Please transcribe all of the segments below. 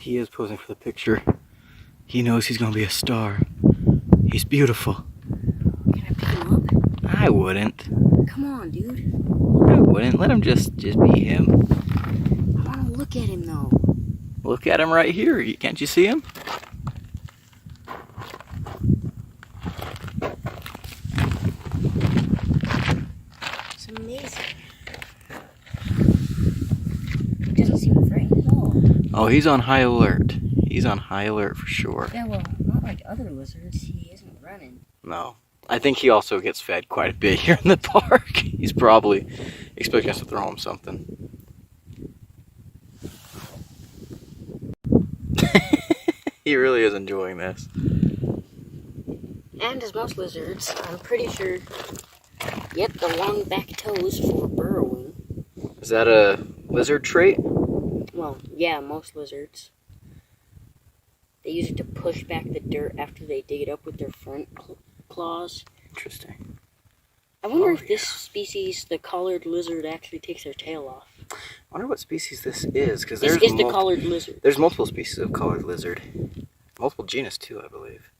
He is posing for the picture. He knows he's gonna be a star. He's beautiful. Can I pick him up? I wouldn't. Come on, dude. I wouldn't. Let him just be him. I want to look at him, though. Look at him right here. Can't you see him? It's amazing. He doesn't seem frightened at all. Oh, he's on high alert. He's on high alert for sure. Yeah, well, not like other lizards. He isn't running. No. I think he also gets fed quite a bit here in the park. He's probably expecting us to throw him something. He really is enjoying this. And as most lizards, I'm pretty sure, yep, the long back toes for burrowing. Is that a lizard trait? Well, yeah, most lizards. They use it to push back the dirt after they dig it up with their front claws. Interesting. I wonder if this species, the collared lizard, actually takes their tail off. I wonder what species this is, because This is the collared lizard. There's multiple species of collared lizard. Multiple genus too, I believe.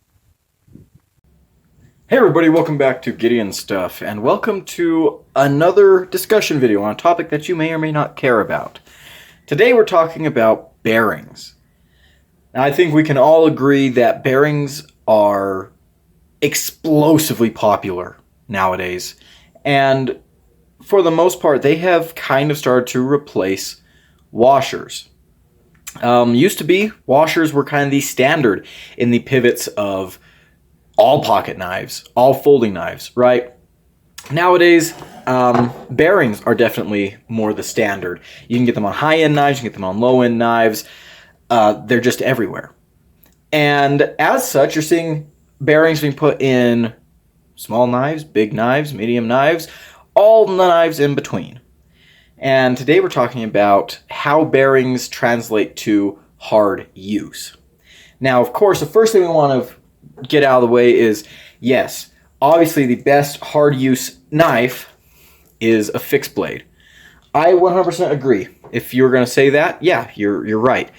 Hey everybody, welcome back to Gideon Stuff, and welcome to another discussion video on a topic that you may or may not care about. Today we're talking about bearings. Now, I think we can all agree that bearings are explosively popular nowadays, and for the most part they have kind of started to replace washers. Used to be, washers were kind of the standard in the pivots of all pocket knives, all folding knives, right? Nowadays, bearings are definitely more the standard. You can get them on high-end knives, you can get them on low-end knives. They're just everywhere. And as such, you're seeing bearings being put in small knives, big knives, medium knives, all the knives in between. And today we're talking about how bearings translate to hard use. Now, of course, the first thing we want to get out of the way is, yes, obviously the best hard use knife is a fixed blade. I 100% agree. If you're going to say that, yeah, you're right.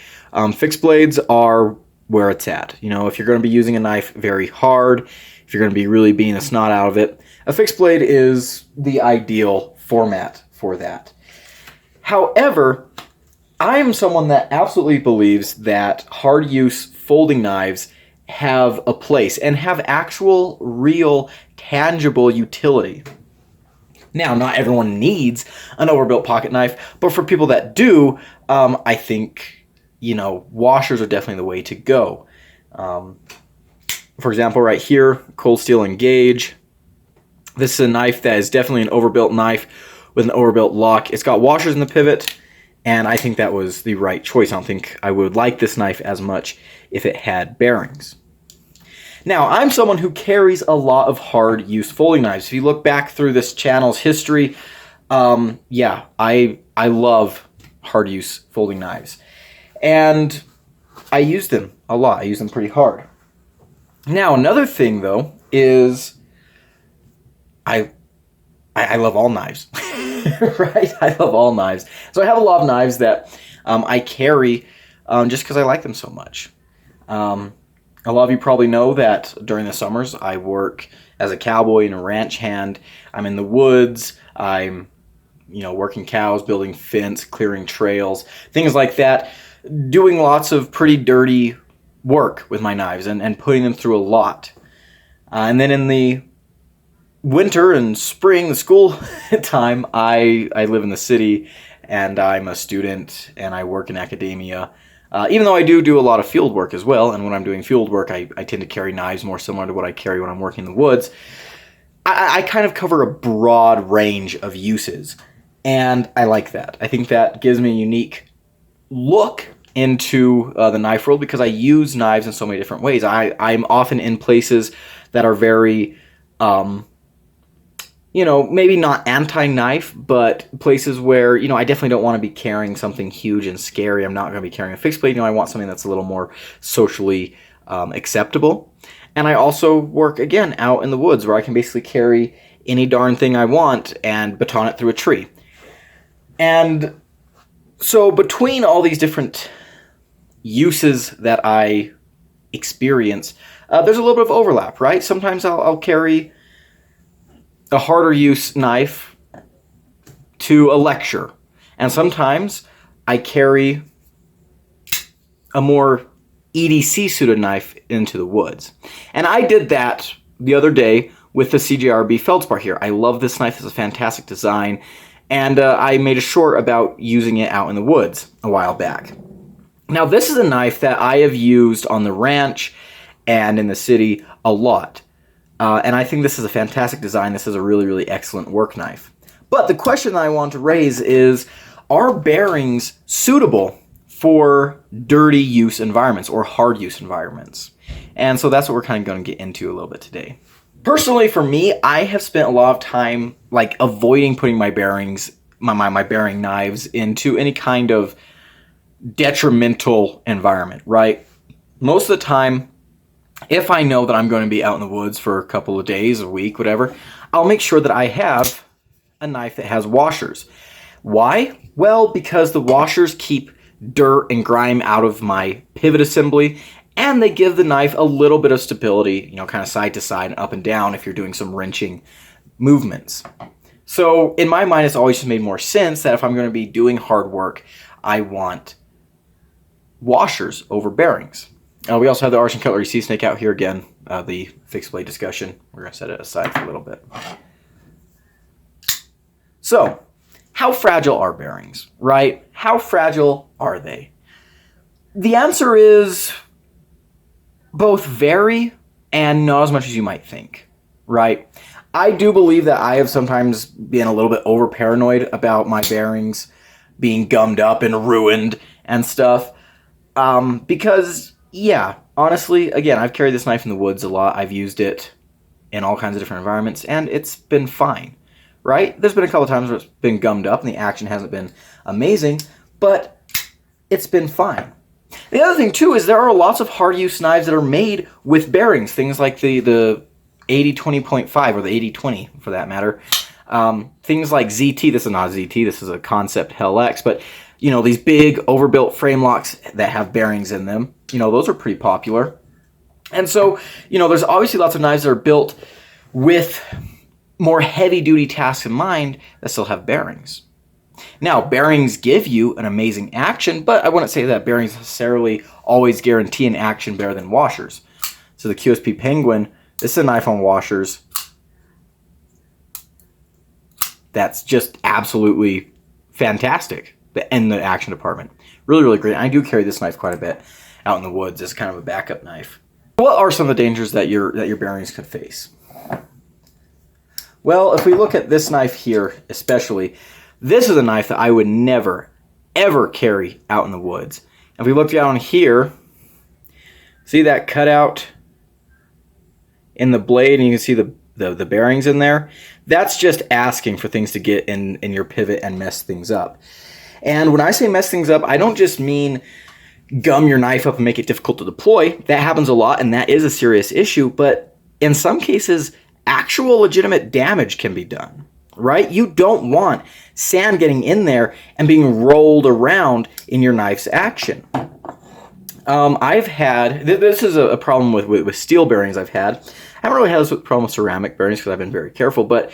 Fixed blades are where it's at. You know, if you're going to be using a knife very hard, if you're going to be really beating the snot out of it, a fixed blade is the ideal format for that. However, I'm someone that absolutely believes that hard use folding knives have a place and have actual, real, tangible utility. Now, not everyone needs an overbuilt pocket knife, but for people that do, I think, you know, washers are definitely the way to go. For example, right here, Cold Steel Engage. This is a knife that is definitely an overbuilt knife with an overbuilt lock. It's got washers in the pivot, and I think that was the right choice. I don't think I would like this knife as much if it had bearings. Now, I'm someone who carries a lot of hard use folding knives. If you look back through this channel's history, yeah, I love hard use folding knives. And I use them a lot. I use them pretty hard. Now, another thing, though, is I love all knives. Right? I love all knives. So I have a lot of knives that I carry just because I like them so much. A lot of you probably know that during the summers I work as a cowboy and a ranch hand. I'm in the woods. I'm, working cows, building fence, clearing trails, things like that. Doing lots of pretty dirty work with my knives and putting them through a lot. And then in the winter and spring, the school time, I live in the city and I'm a student and I work in academia. Even though I do a lot of field work as well, and when I'm doing field work, I tend to carry knives more similar to what I carry when I'm working in the woods. I kind of cover a broad range of uses, and I like that. I think that gives me a unique look into the knife world because I use knives in so many different ways. I'm often in places that are very, maybe not anti-knife, but places where, I definitely don't want to be carrying something huge and scary. I'm not going to be carrying a fixed blade. I want something that's a little more socially acceptable. And I also work, again, out in the woods where I can basically carry any darn thing I want and baton it through a tree. And so between all these different uses that I experience, there's a little bit of overlap, right? Sometimes I'll carry a harder use knife to a lecture, and sometimes I carry a more EDC suited knife into the woods. And I did that the other day with the CJRB Feldspar here. I love this knife. It's a fantastic design, and I made a short about using it out in the woods a while back. Now, this is a knife that I have used on the ranch and in the city a lot. And I think this is a fantastic design. This is a really, really excellent work knife. But the question that I want to raise is, are bearings suitable for dirty use environments or hard use environments? And so that's what we're kind of going to get into a little bit today. Personally, for me, I have spent a lot of time like avoiding putting my bearings, my bearing knives into any kind of detrimental environment, right? Most of the time, if I know that I'm going to be out in the woods for a couple of days, a week, whatever, I'll make sure that I have a knife that has washers. Why? Well, because the washers keep dirt and grime out of my pivot assembly, and they give the knife a little bit of stability, you know, kind of side to side and up and down if you're doing some wrenching movements. So in my mind, it's always just made more sense that if I'm going to be doing hard work, I want washers over bearings. We also have the Arch and Cutlery Sea Snake out here again, the fixed blade discussion. We're going to set it aside for a little bit. So, how fragile are bearings, right? How fragile are they? The answer is both very and not as much as you might think, right? I do believe that I have sometimes been a little bit over paranoid about my bearings being gummed up and ruined and stuff. Because, yeah, honestly, again, I've carried this knife in the woods a lot. I've used it in all kinds of different environments, and it's been fine, right? There's been a couple times where it's been gummed up and the action hasn't been amazing, but it's been fine. The other thing, too, is there are lots of hard-use knives that are made with bearings, things like the 80-20.5 or the 80-20, for that matter. Things like ZT, this is not a ZT, this is a Concept Hell X, but you know, these big overbuilt frame locks that have bearings in them, you know, those are pretty popular. And so, you know, there's obviously lots of knives that are built with more heavy-duty tasks in mind that still have bearings. Now, bearings give you an amazing action, but I wouldn't say that bearings necessarily always guarantee an action better than washers. So the QSP Penguin, this is a knife on washers that's just absolutely fantastic in the action department. Really, really great. I do carry this knife quite a bit out in the woods as kind of a backup knife. What are some of the dangers that your bearings could face? Well, if we look at this knife here especially, this is a knife that I would never, ever carry out in the woods. If we look down here, see that cutout in the blade, and you can see the bearings in there? That's just asking for things to get in your pivot and mess things up. And when I say mess things up, I don't just mean gum your knife up and make it difficult to deploy. That happens a lot, and that is a serious issue. But in some cases, actual legitimate damage can be done, right? You don't want sand getting in there and being rolled around in your knife's action. I've had, this is a problem with steel bearings I've had. I haven't really had this problem with ceramic bearings because I've been very careful, but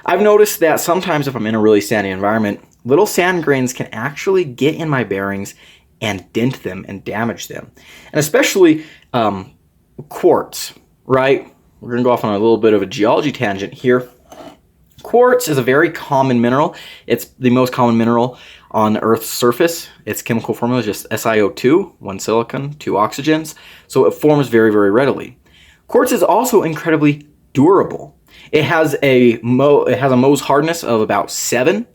I've noticed that sometimes if I'm in a really sandy environment, little sand grains can actually get in my bearings and dent them and damage them. And especially quartz, right? We're going to go off on a little bit of a geology tangent here. Quartz is a very common mineral. It's the most common mineral on Earth's surface. Its chemical formula is just SiO2, 1 silicon, 2 oxygens. So it forms very, very readily. Quartz is also incredibly durable. It has a Mohs hardness of about 7,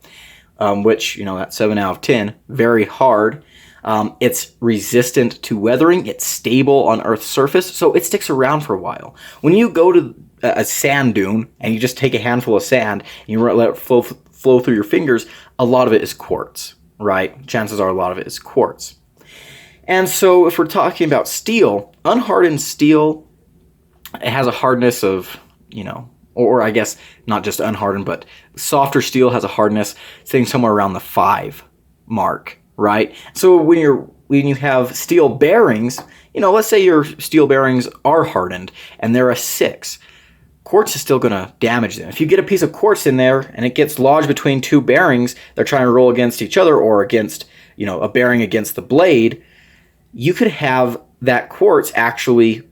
which, you know, that's 7 out of 10, very hard. It's resistant to weathering. It's stable on Earth's surface, so it sticks around for a while. When you go to a sand dune and you just take a handful of sand and you let it flow through your fingers, a lot of it is quartz, right? Chances are a lot of it is quartz. And so if we're talking about steel, unhardened steel, it has a hardness of, you know, or I guess not just unhardened, but softer steel has a hardness sitting somewhere around the 5 mark, right? So when you're when you have steel bearings, let's say your steel bearings are hardened and they're a 6. Quartz is still going to damage them. If you get a piece of quartz in there and it gets lodged between two bearings, they're trying to roll against each other or against, a bearing against the blade, you could have that quartz actually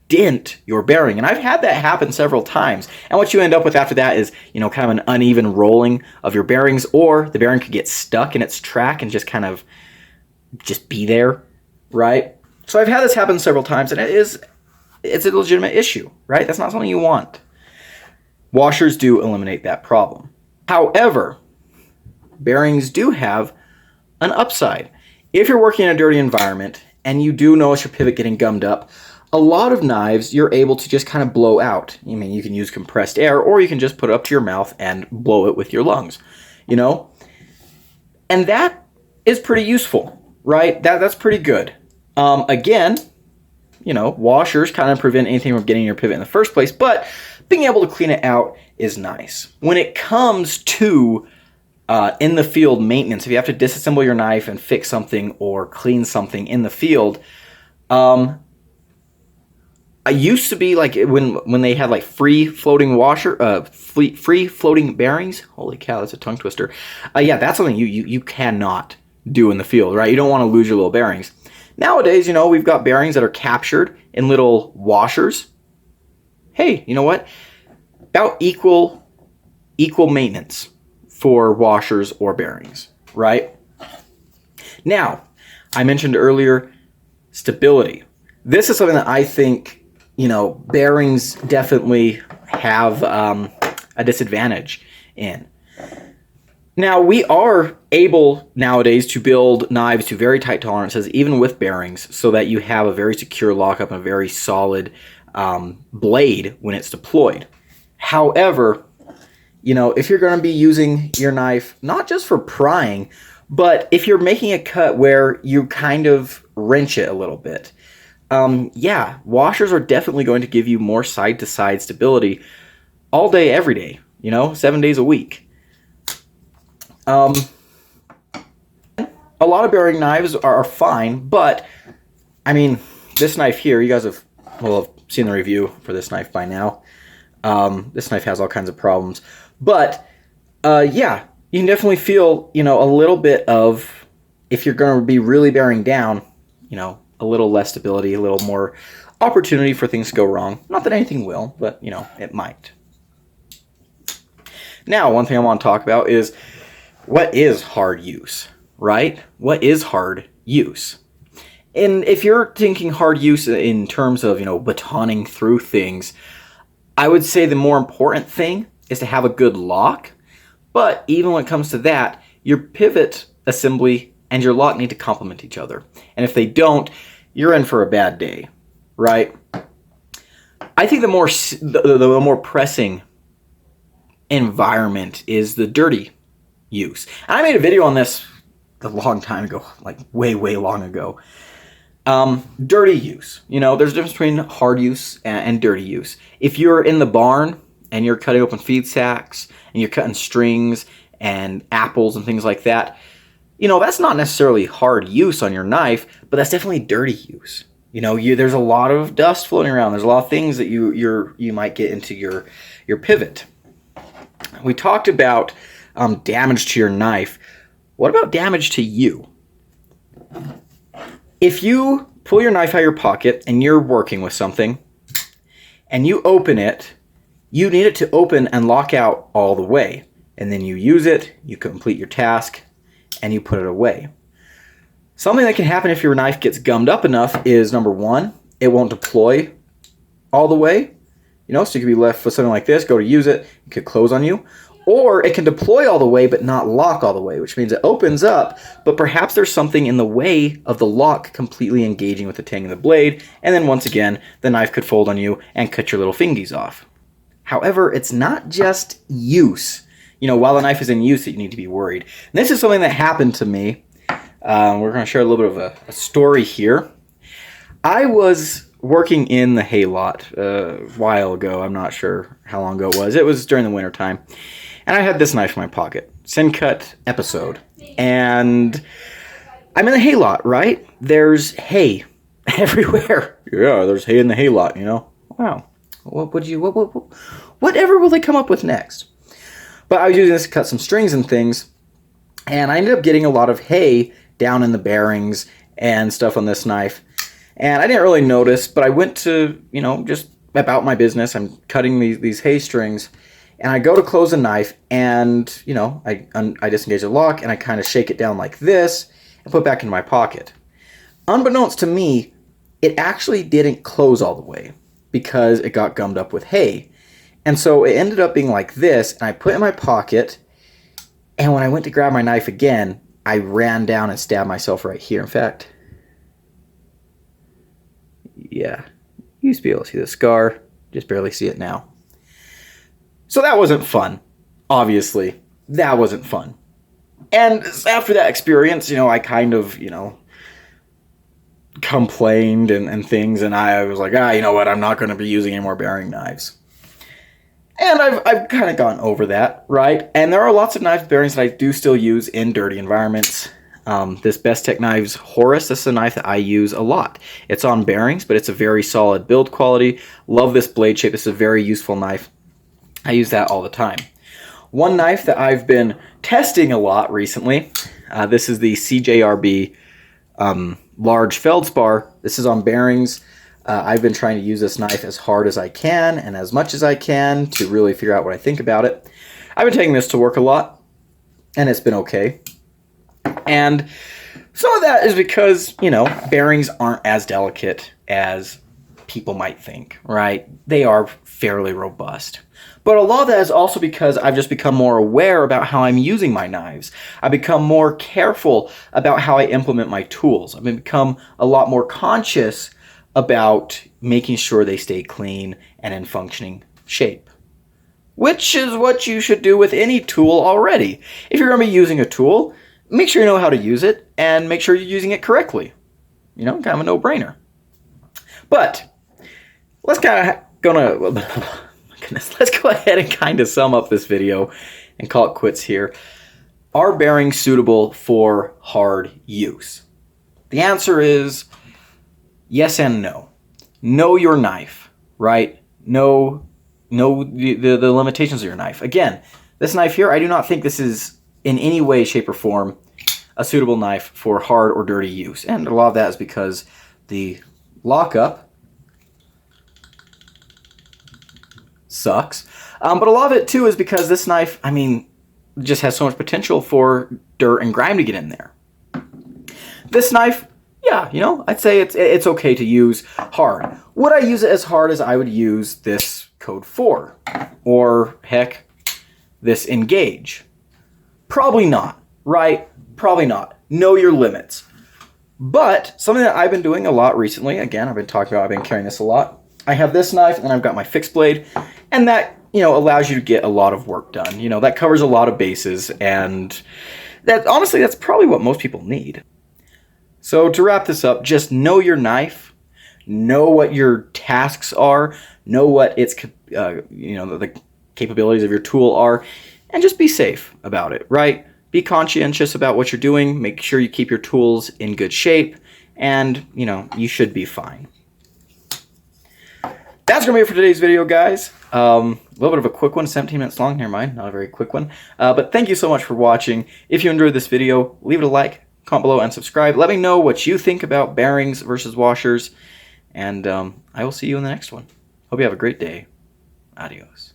dent your bearing. And I've had that happen several times. And what you end up with after that is, kind of an uneven rolling of your bearings, or the bearing could get stuck in its track and just kind of just be there, right? So I've had this happen several times, and it's a legitimate issue, right? That's not something you want. Washers do eliminate that problem. However, bearings do have an upside. If you're working in a dirty environment and you do notice your pivot getting gummed up, a lot of knives you're able to just kind of blow out. You can use compressed air, or you can just put it up to your mouth and blow it with your lungs, And that is pretty useful, right? That's pretty good. Again, washers kind of prevent anything from getting your pivot in the first place, but being able to clean it out is nice. When it comes to in the field maintenance, if you have to disassemble your knife and fix something or clean something in the field, I used to be like when they had like free floating free floating bearings. Holy cow, that's a tongue twister. Yeah, that's something you cannot do in the field, right? You don't want to lose your little bearings. Nowadays, we've got bearings that are captured in little washers. Hey, you know what? About equal maintenance for washers or bearings, right? Now, I mentioned earlier stability. This is something that I think, bearings definitely have a disadvantage in. Now, we are able nowadays to build knives to very tight tolerances, even with bearings, so that you have a very secure lockup and a very solid blade when it's deployed. However, if you're going to be using your knife, not just for prying, but if you're making a cut where you kind of wrench it a little bit, washers are definitely going to give you more side-to-side stability all day, every day, 7 days a week. A lot of bearing knives are fine, but, this knife here, you guys have seen the review for this knife by now. This knife has all kinds of problems. But, you can definitely feel, a little bit of, if you're going to be really bearing down, a little less stability, a little more opportunity for things to go wrong. Not that anything will, but, it might. Now, one thing I want to talk about is, what is hard use, right? What is hard use? And if you're thinking hard use in terms of, batoning through things, I would say the more important thing is to have a good lock. But even when it comes to that, your pivot assembly and your lock need to complement each other. And if they don't, you're in for a bad day, right? I think the more pressing environment is the dirty use. And I made a video on this a long time ago, like way long ago. Dirty use. There's a difference between hard use and dirty use. If you're in the barn and you're cutting open feed sacks and you're cutting strings and apples and things like that, that's not necessarily hard use on your knife, but that's definitely dirty use. There's a lot of dust floating around. There's a lot of things that you might get into your pivot. We talked about damage to your knife. What about damage to you? If you pull your knife out of your pocket and you're working with something and you open it, you need it to open and lock out all the way. And then you use it, you complete your task, and you put it away. Something that can happen if your knife gets gummed up enough is, number one, it won't deploy all the way. So you could be left with something like this, go to use it, it could close on you. Or it can deploy all the way but not lock all the way, which means it opens up, but perhaps there's something in the way of the lock completely engaging with the tang of the blade, and then once again, the knife could fold on you and cut your little fingies off. However, it's not just use. While the knife is in use that you need to be worried. And this is something that happened to me. We're going to share a little bit of a story here. I was working in the hay lot a while ago. I'm not sure how long ago it was. It was during the winter time. And I had this knife in my pocket. Sin cut episode. And I'm in a hay lot, right? There's hay everywhere. Yeah, there's hay in the hay lot, you know? Wow. Whatever will they come up with next? But I was using this to cut some strings and things, and I ended up getting a lot of hay down in the bearings and stuff on this knife. And I didn't really notice, but I went to, you know, just about my business. I'm cutting these hay strings, and I go to close a knife, and, you know, I disengage the lock, and I kind of shake it down like this and put it back in my pocket. Unbeknownst to me, it actually didn't close all the way because it got gummed up with hay. And so it ended up being like this, and I put it in my pocket, and when I went to grab my knife again, I ran down and stabbed myself right here. In fact, yeah, you used to be able to see the scar, just barely see it now. So that wasn't fun, obviously. That wasn't fun. And after that experience, you know, I kind of, you know, complained and things, and I was like, you know what, I'm not going to be using any more bearing knives. And I've kind of gotten over that, right? And there are lots of knife bearings that I do still use in dirty environments. This Best Tech Knives Horus, this is a knife that I use a lot. It's on bearings, but it's a very solid build quality. Love this blade shape. This is a very useful knife. I use that all the time. One knife that I've been testing a lot recently, this is the CJRB large feldspar. This is on bearings. I've been trying to use this knife as hard as I can and as much as I can to really figure out what I think about it. I've been taking this to work a lot, and it's been okay. And some of that is because, you know, bearings aren't as delicate as people might think, right? They are fairly robust. But a lot of that is also because I've just become more aware about how I'm using my knives. I've become more careful about how I implement my tools. I've become a lot more conscious about making sure they stay clean and in functioning shape. Which is what you should do with any tool already. If you're going to be using a tool, make sure you know how to use it and make sure you're using it correctly. You know, kind of a no-brainer. But let's let's go ahead and kind of sum up this video and call it quits here. Are bearings suitable for hard use? The answer is yes and no. Know your knife, right? Know the limitations of your knife. Again, this knife here, I do not think this is in any way, shape, or form a suitable knife for hard or dirty use. And a lot of that is because the lockup sucks. But a lot of it, too, is because this knife, I mean, just has so much potential for dirt and grime to get in there. This knife, yeah, you know, I'd say it's okay to use hard. Would I use it as hard as I would use this Code 4? Or, heck, this Engage? Probably not, right? Probably not. Know your limits. But something that I've been doing a lot recently, again, I've been carrying this a lot. I have this knife, and I've got my fixed blade, and that, you know, allows you to get a lot of work done. You know, that covers a lot of bases, and that, honestly, that's probably what most people need. So to wrap this up, just know your knife, know what your tasks are, know what its, the capabilities of your tool are, and just be safe about it, right? Be conscientious about what you're doing, make sure you keep your tools in good shape, and, you know, you should be fine. That's going to be it for today's video, guys. A little bit of a quick one, 17 minutes long, never mind, not a very quick one. But thank you so much for watching. If you enjoyed this video, leave it a like, comment below, and subscribe. Let me know what you think about bearings versus washers, and I will see you in the next one. Hope you have a great day. Adios.